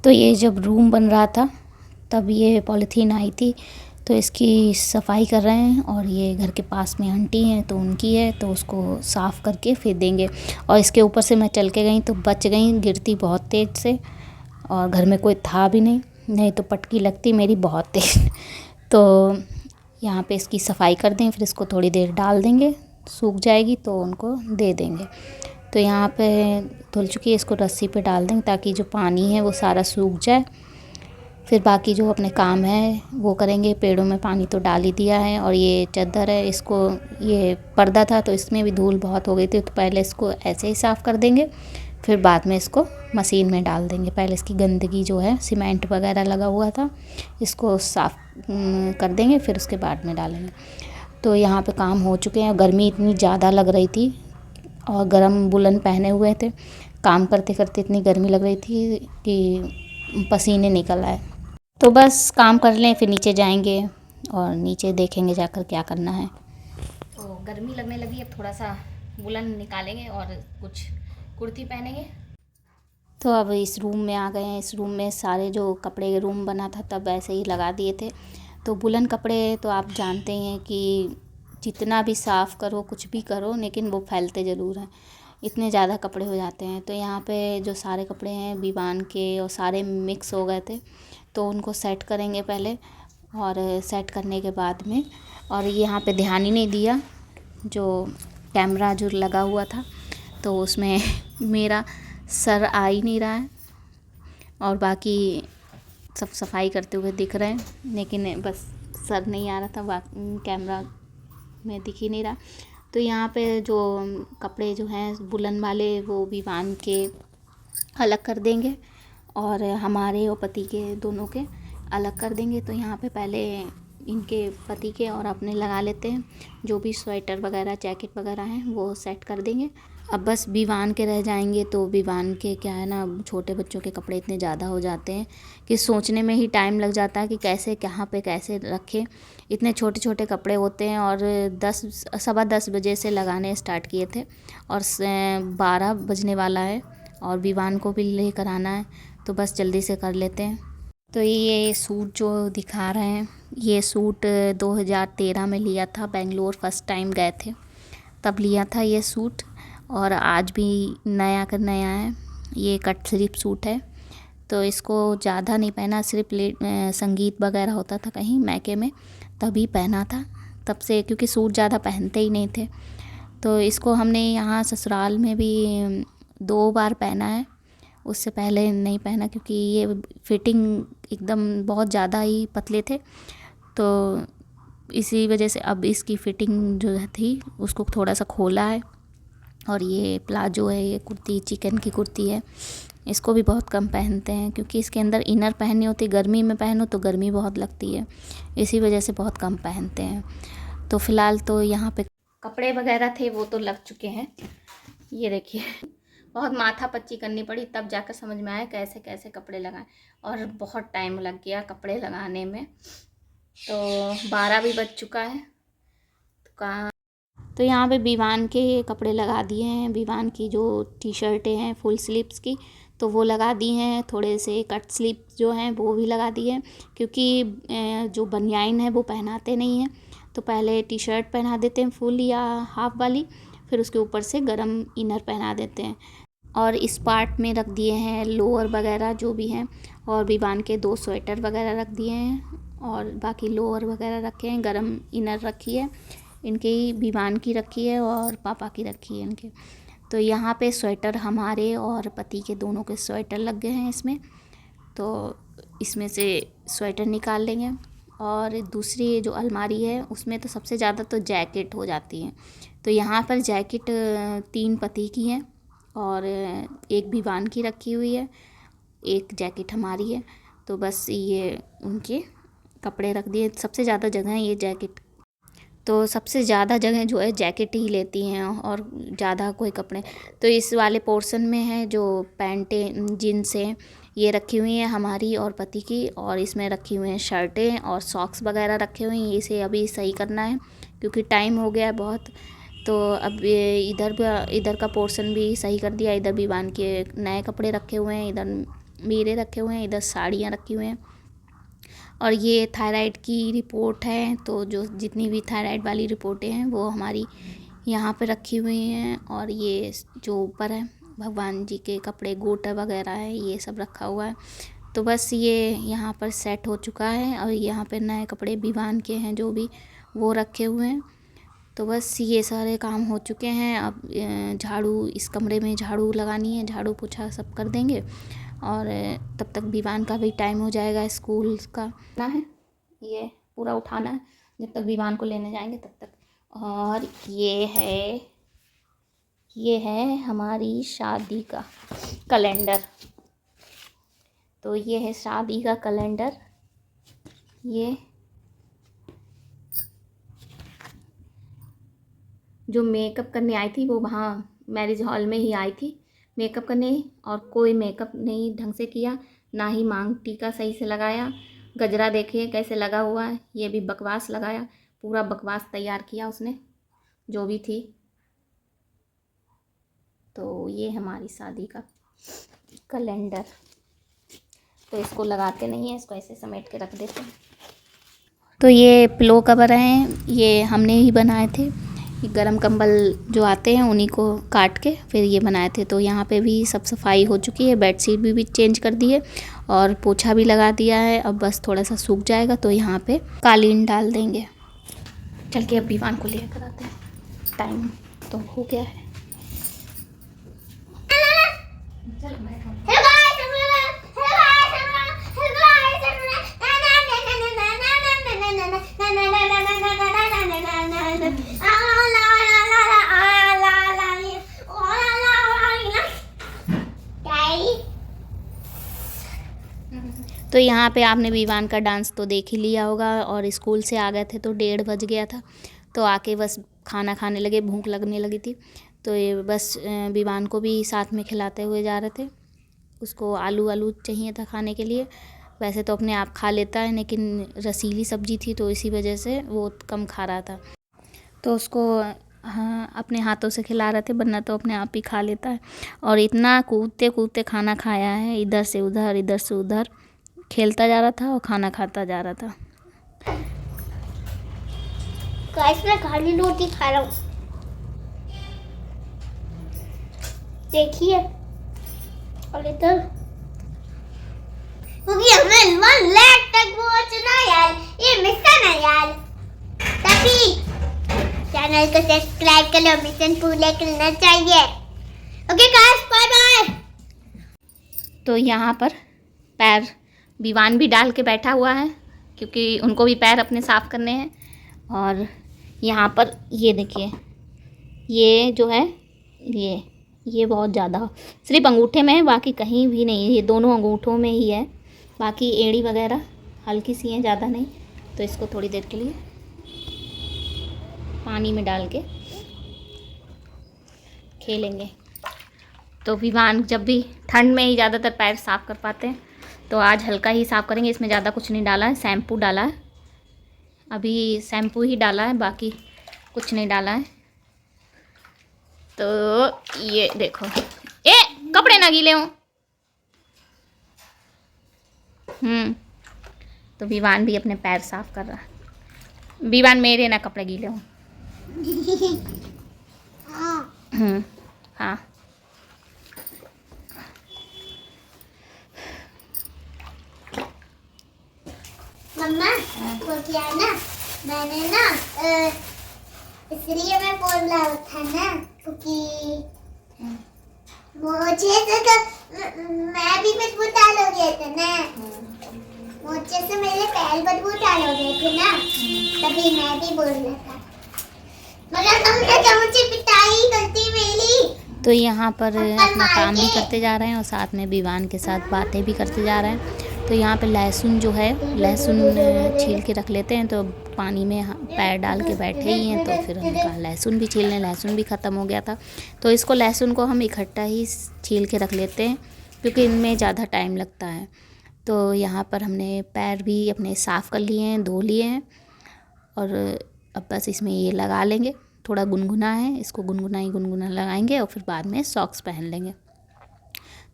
तो ये जब रूम बन रहा था तब ये पॉलीथीन आई थी, तो इसकी सफाई कर रहे हैं। और ये घर के पास में आंटी हैं तो उनकी है, तो उसको साफ़ करके फिर देंगे। और इसके ऊपर से मैं चल के गई तो बच गई, गिरती बहुत तेज़ से, और घर में कोई था भी नहीं तो पटकी लगती मेरी बहुत तेज़। तो यहाँ पे इसकी सफाई कर दें, फिर इसको थोड़ी देर डाल देंगे, सूख जाएगी तो उनको दे देंगे। तो यहाँ पे धुल चुकी है, इसको रस्सी पे डाल देंगे ताकि जो पानी है वो सारा सूख जाए। फिर बाकी जो अपने काम है वो करेंगे। पेड़ों में पानी तो डाल ही दिया है। और ये चादर है, इसको ये पर्दा था तो इसमें भी धूल बहुत हो गई थी, तो पहले इसको ऐसे ही साफ़ कर देंगे, फिर बाद में इसको मशीन में डाल देंगे। पहले इसकी गंदगी जो है, सीमेंट वगैरह लगा हुआ था, इसको साफ़ कर देंगे, फिर उसके बाद में डालेंगे। तो यहाँ पे काम हो चुके हैं। गर्मी इतनी ज़्यादा लग रही थी और गर्म वुलन पहने हुए थे, काम करते करते इतनी गर्मी लग रही थी कि पसीने निकल आए। तो बस काम कर लें, फिर नीचे जाएंगे और नीचे देखेंगे जाकर क्या करना है। तो गर्मी लगने लगी, अब थोड़ा सा वुलन निकालेंगे और कुछ कुर्ती पहनेंगे। तो अब इस रूम में आ गए हैं। इस रूम में सारे जो कपड़े के रूम बना था तब ऐसे ही लगा दिए थे। तो वुलन कपड़े तो आप जानते हैं कि जितना भी साफ़ करो, कुछ भी करो, लेकिन वो फैलते ज़रूर हैं, इतने ज़्यादा कपड़े हो जाते हैं। तो यहाँ पे जो सारे कपड़े हैं विवान के और सारे मिक्स हो गए थे, तो उनको सेट करेंगे पहले। और सेट करने के बाद में, और यहाँ पे ध्यान ही नहीं दिया, जो कैमरा जो लगा हुआ था तो उसमें मेरा सर आ ही नहीं रहा है, और बाकी सब सफाई करते हुए दिख रहे हैं, लेकिन बस सर नहीं आ रहा था, कैमरा में दिख ही नहीं रहा। तो यहाँ पे जो कपड़े जो हैं वुलन वाले वो विवान के अलग कर देंगे और हमारे और पति के दोनों के अलग कर देंगे। तो यहाँ पे पहले इनके पति के और अपने लगा लेते हैं, जो भी स्वेटर वगैरह जैकेट वगैरह हैं वो सेट कर देंगे। अब बस विवान के रह जाएंगे। तो विवान के क्या है ना, छोटे बच्चों के कपड़े इतने ज़्यादा हो जाते हैं कि सोचने में ही टाइम लग जाता है कि कैसे कहाँ पे कैसे रखें। इतने छोटे छोटे कपड़े होते हैं। और 10 सवा 10 बजे से लगाने स्टार्ट किए थे और 12 बजने वाला है, और विवान को भी लेकर आना है, तो बस जल्दी से कर लेते हैं। तो ये सूट जो दिखा रहे हैं, ये सूट 2013 में लिया था, बेंगलोर फर्स्ट टाइम गए थे तब लिया था ये सूट, और आज भी नया का नया है। ये कट स्लीव सूट है, तो इसको ज़्यादा नहीं पहना, सिर्फ संगीत वगैरह होता था कहीं मैके में तभी पहना था। तब से क्योंकि सूट ज़्यादा पहनते ही नहीं थे, तो इसको हमने यहाँ ससुराल में भी 2 बार पहना है, उससे पहले नहीं पहना क्योंकि ये फिटिंग एकदम बहुत ज़्यादा ही पतले थे, तो इसी वजह से अब इसकी फ़िटिंग जो थी उसको थोड़ा सा खोला है। और ये प्लाजो है, ये कुर्ती चिकन की कुर्ती है, इसको भी बहुत कम पहनते हैं क्योंकि इसके अंदर इनर पहननी होती, गर्मी में पहनो तो गर्मी बहुत लगती है, इसी वजह से बहुत कम पहनते हैं। तो फ़िलहाल तो यहाँ पे कपड़े वगैरह थे वो तो लग चुके हैं। ये देखिए, बहुत माथा पच्ची करनी पड़ी तब जाकर समझ में आया कैसे कैसे कपड़े लगाएं, और बहुत टाइम लग गया कपड़े लगाने में। तो 12 भी बज चुका है। तो यहाँ पे विवान के कपड़े लगा दिए हैं। विवान की जो टी शर्टें हैं फुल स्लीव्स की, तो वो लगा दी हैं। थोड़े से कट स्लीव जो हैं वो भी लगा दिए हैं, क्योंकि जो बनियाइन है वो पहनाते नहीं हैं, तो पहले टी शर्ट पहना देते हैं फुल या हाफ वाली, फिर उसके ऊपर से गरम इनर पहना देते हैं। और इस पार्ट में रख दिए हैं लोअर वगैरह जो भी हैं, और विवान के 2 स्वेटर वगैरह रख दिए हैं, और बाकी लोअर वगैरह रखे हैं, गरम इनर रखी है इनके, विवान की रखी है और पापा की रखी है इनके। तो यहाँ पे स्वेटर हमारे और पति के दोनों के स्वेटर लग गए हैं इसमें, तो इसमें से स्वेटर निकाल लेंगे। और दूसरी जो अलमारी है उसमें तो सबसे ज़्यादा तो जैकेट हो जाती हैं, तो यहाँ पर जैकेट 3 पति की हैं और एक विवान की रखी हुई है, एक जैकेट हमारी है। तो बस ये उनके कपड़े रख दिए। सबसे ज़्यादा जगह है ये जैकेट, तो सबसे ज़्यादा जगह जो है जैकेट ही लेती हैं और ज़्यादा कोई कपड़े। तो इस वाले पोर्शन में है जो पैंटें जीन्स हैं ये रखी हुई हैं हमारी और पति की, और इसमें रखी हुई हैं शर्टें और सॉक्स वगैरह रखे हुए हैं। इसे अभी सही करना है क्योंकि टाइम हो गया है बहुत। तो अब इधर का पोर्शन भी सही कर दिया। इधर विवान के नए कपड़े रखे हुए हैं, इधर मीरे रखे हुए हैं, इधर साड़ियाँ रखी हुई हैं। और ये थायराइड की रिपोर्ट है, तो जो जितनी भी थायराइड वाली रिपोर्टें हैं वो हमारी यहाँ पे रखी हुई हैं। और ये जो ऊपर है भगवान जी के कपड़े, गोटा वगैरह है, ये सब रखा हुआ है। तो बस ये यहाँ पर सेट हो चुका है। और यहाँ पे नए कपड़े विवान के हैं जो भी, वो रखे हुए हैं। तो बस ये सारे काम हो चुके हैं। अब झाड़ू, इस कमरे में झाड़ू लगानी है, झाड़ू पोछा सब कर देंगे। और तब तक विवान का भी टाइम हो जाएगा, स्कूल का ना है, ये पूरा उठाना है जब तक विवान को लेने जाएंगे तब तक। और ये है हमारी शादी का कैलेंडर। तो ये है शादी का कैलेंडर। ये जो मेकअप करने आई थी वो वहाँ मैरिज हॉल में ही आई थी मेकअप करने, और कोई मेकअप नहीं ढंग से किया, ना ही मांग टीका सही से लगाया। गजरा देखिए कैसे लगा हुआ है, ये भी बकवास लगाया, पूरा बकवास तैयार किया उसने जो भी थी। तो ये हमारी शादी का कैलेंडर। तो इसको लगाते नहीं हैं, इसको ऐसे समेट के रख देते हैं। तो ये पिलो कवर हैं, ये हमने ही बनाए थे। ये गरम कंबल जो आते हैं उन्हीं को काट के फिर ये बनाए थे। तो यहाँ पे भी सब सफाई हो चुकी है, बेडशीट भी चेंज कर दी है और पोछा भी लगा दिया है। अब बस थोड़ा सा सूख जाएगा तो यहाँ पे कालीन डाल देंगे। चल के अब विवान को लेकर आते हैं, टाइम तो हो गया है। तो यहाँ पे आपने विवान का डांस तो देख ही लिया होगा। और स्कूल से आ गए थे तो 1:30 बज गया था, तो आके बस खाना खाने लगे, भूख लगने लगी थी। तो ये बस विवान को भी साथ में खिलाते हुए जा रहे थे। उसको आलू चाहिए था खाने के लिए, वैसे तो अपने आप खा लेता है, लेकिन रसीली सब्जी थी तो इसी वजह से वो कम खा रहा था। तो उसको हाँ अपने हाथों से खिला रहे थे, वरना तो अपने आप ही खा लेता है। और इतना कूदते कूदते खाना खाया है, इधर से उधर इधर से उधर खेलता जा रहा था और खाना खाता जा रहा था। गाइस मैं खाली रोटी खा रहा हूँ, देखिए। और इधर क्योंकि हमें 1 लाख तक पहुंचना यार, ये मिशन है यार, तभी चैनल को सब्सक्राइब कर लो, मिशन पूरा करना चाहिए। Okay guys, bye bye. तो यहाँ पर पैर विवान भी डाल के बैठा हुआ है, क्योंकि उनको भी पैर अपने साफ़ करने हैं। और यहाँ पर ये देखिए, ये जो है ये बहुत ज़्यादा सिर्फ अंगूठे में है, बाकी कहीं भी नहीं है। ये दोनों अंगूठों में ही है, बाकी एड़ी वगैरह हल्की सी है, ज़्यादा नहीं। तो इसको थोड़ी देर के लिए पानी में डाल के खेलेंगे। तो विवान जब भी ठंड में ही ज़्यादातर पैर साफ़ कर पाते हैं, तो आज हल्का ही साफ़ करेंगे। इसमें ज़्यादा कुछ नहीं डाला है, शैम्पू डाला है, अभी शैम्पू ही डाला है, बाकी कुछ नहीं डाला है। तो ये देखो, कपड़े ना गीले हों। तो विवान भी अपने पैर साफ़ कर रहा है। विवान मेरे ना कपड़े गीले हों। हाँ मम्मा वो क्या ना, मैंने ना इसलिए मैं बोल रहा था ना, क्योंकि मुझे तो मैं भी बदबू डाल हो गया था ना, मुझे से मेरे पैर बदबू डाल हो गए थे ना, तभी मैं भी बोल रहा था, मगर तुमने तो मुझे पिटाई करती मेरी। तो यहाँ पर अपना काम भी करते जा रहे हैं और साथ में विवान के साथ बातें भी करते जा रहे हैं। तो यहाँ पे लहसुन जो है, लहसुन छील के रख लेते हैं। तो पानी में पैर डाल के बैठे ही हैं, तो फिर हमने कहा लहसुन भी छील लें, लहसुन भी ख़त्म हो गया था। तो इसको लहसुन को हम इकट्ठा ही छील के रख लेते हैं, क्योंकि इनमें ज़्यादा टाइम लगता है। तो यहाँ पर हमने पैर भी अपने साफ़ कर लिए हैं, धो लिए हैं, और अब बस इसमें ये लगा लेंगे। थोड़ा गुनगुना है, इसको गुनगुना लगाएंगे और फिर बाद में सॉक्स पहन लेंगे।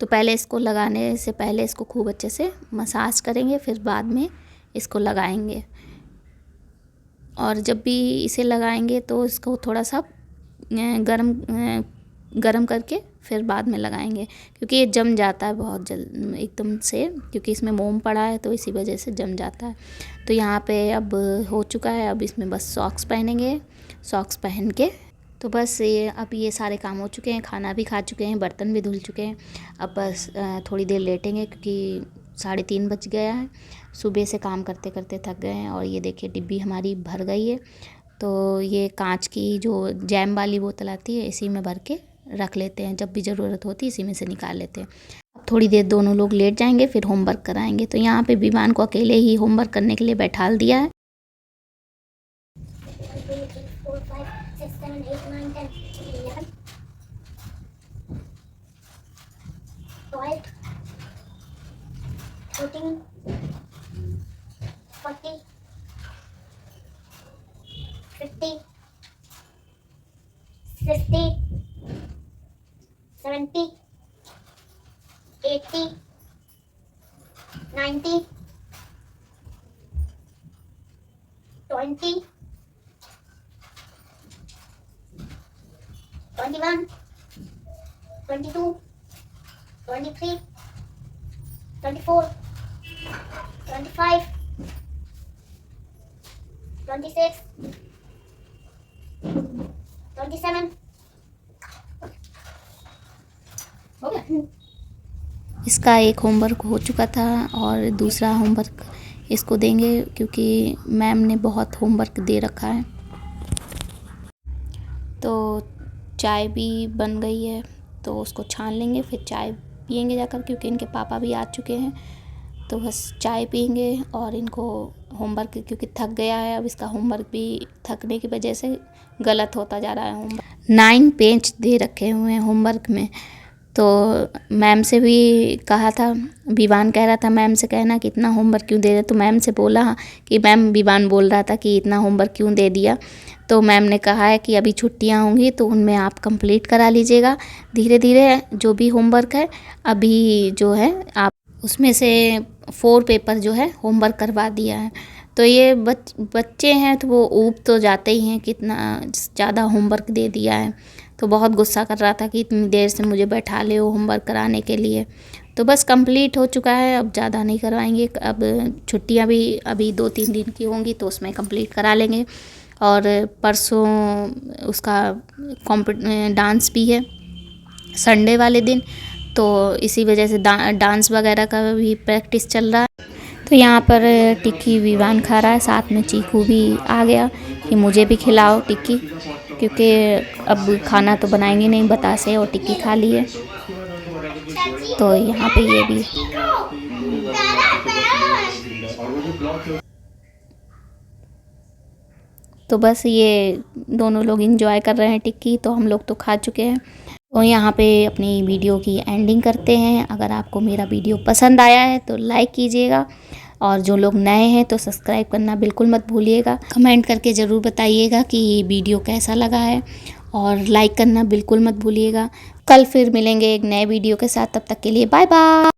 तो पहले इसको लगाने से पहले इसको खूब अच्छे से मसाज करेंगे, फिर बाद में इसको लगाएंगे। और जब भी इसे लगाएंगे तो इसको थोड़ा सा गरम करके फिर बाद में लगाएंगे, क्योंकि ये जम जाता है बहुत जल्द एकदम से, क्योंकि इसमें मोम पड़ा है तो इसी वजह से जम जाता है। तो यहाँ पे अब हो चुका है, अब इसमें बस सॉक्स पहनेंगे। सॉक्स पहन के तो बस ये सारे काम हो चुके हैं, खाना भी खा चुके हैं, बर्तन भी धुल चुके हैं। अब बस थोड़ी देर लेटेंगे, क्योंकि 3:30 बज गया है। सुबह से काम करते करते थक गए हैं। और ये देखिए डिब्बी हमारी भर गई है। तो ये कांच की जो जैम वाली बोतल आती है, इसी में भर के रख लेते हैं, जब भी ज़रूरत होती है इसी में से निकाल लेते हैं। अब थोड़ी देर दोनों लोग लेट जाएंगे, फिर होमवर्क कराएंगे। तो यहाँ पे विवान को अकेले ही होमवर्क करने के लिए बैठाल दिया है। 50, 70, 80, 90, 20, 21, 22, 23, 24, 25, 26, 27। हो गया। इसका एक होमवर्क हो चुका था और दूसरा होमवर्क इसको देंगे, क्योंकि मैम ने बहुत होमवर्क दे रखा है। तो चाय भी बन गई है, तो उसको छान लेंगे, फिर चाय पियेंगे जाकर, क्योंकि इनके पापा भी आ चुके हैं। तो बस चाय पियेंगे और इनको होमवर्क, क्योंकि थक गया है, अब इसका होमवर्क भी थकने की वजह से गलत होता जा रहा है। होमवर्क 9 पेज दे रखे हुए हैं होमवर्क में। तो मैम से भी कहा था, विवान कह रहा था मैम से कहना कि इतना होमवर्क क्यों दे रहे। तो मैम से बोला कि मैम, विवान बोल रहा था कि इतना होमवर्क क्यों दे दिया। तो मैम ने कहा है कि अभी छुट्टियां होंगी तो उनमें आप कंप्लीट करा लीजिएगा धीरे धीरे, जो भी होमवर्क है। अभी जो है आप उसमें से 4 पेपर जो है होमवर्क करवा दिया है। तो ये बच्चे हैं तो वो ऊब तो जाते ही हैं, कितना ज़्यादा होमवर्क दे दिया है। तो बहुत गुस्सा कर रहा था कि इतनी देर से मुझे बैठा ले हो होमवर्क कराने के लिए। तो बस कंप्लीट हो चुका है, अब ज़्यादा नहीं करवाएंगे। अब छुट्टियां भी अभी 2-3 दिन की होंगी तो उसमें कंप्लीट करा लेंगे। और परसों उसका डांस भी है संडे वाले दिन, तो इसी वजह से डांस वगैरह का भी प्रैक्टिस चल रहा है। तो यहाँ पर टिक्की विवान खा रहा है, साथ में चीकू भी आ गया कि मुझे भी खिलाओ टिक्की, क्योंकि अब खाना तो बनाएंगे नहीं, बतासे और टिक्की खा लिए। तो यहाँ पे ये भी तो बस ये दोनों लोग एंजॉय कर रहे हैं टिक्की। तो हम लोग तो खा चुके हैं। तो यहाँ पे अपनी वीडियो की एंडिंग करते हैं। अगर आपको मेरा वीडियो पसंद आया है तो लाइक कीजिएगा, और जो लोग नए हैं तो सब्सक्राइब करना बिल्कुल मत भूलिएगा। कमेंट करके ज़रूर बताइएगा कि वीडियो कैसा लगा है, और लाइक करना बिल्कुल मत भूलिएगा। कल फिर मिलेंगे एक नए वीडियो के साथ, तब तक के लिए बाय बाय।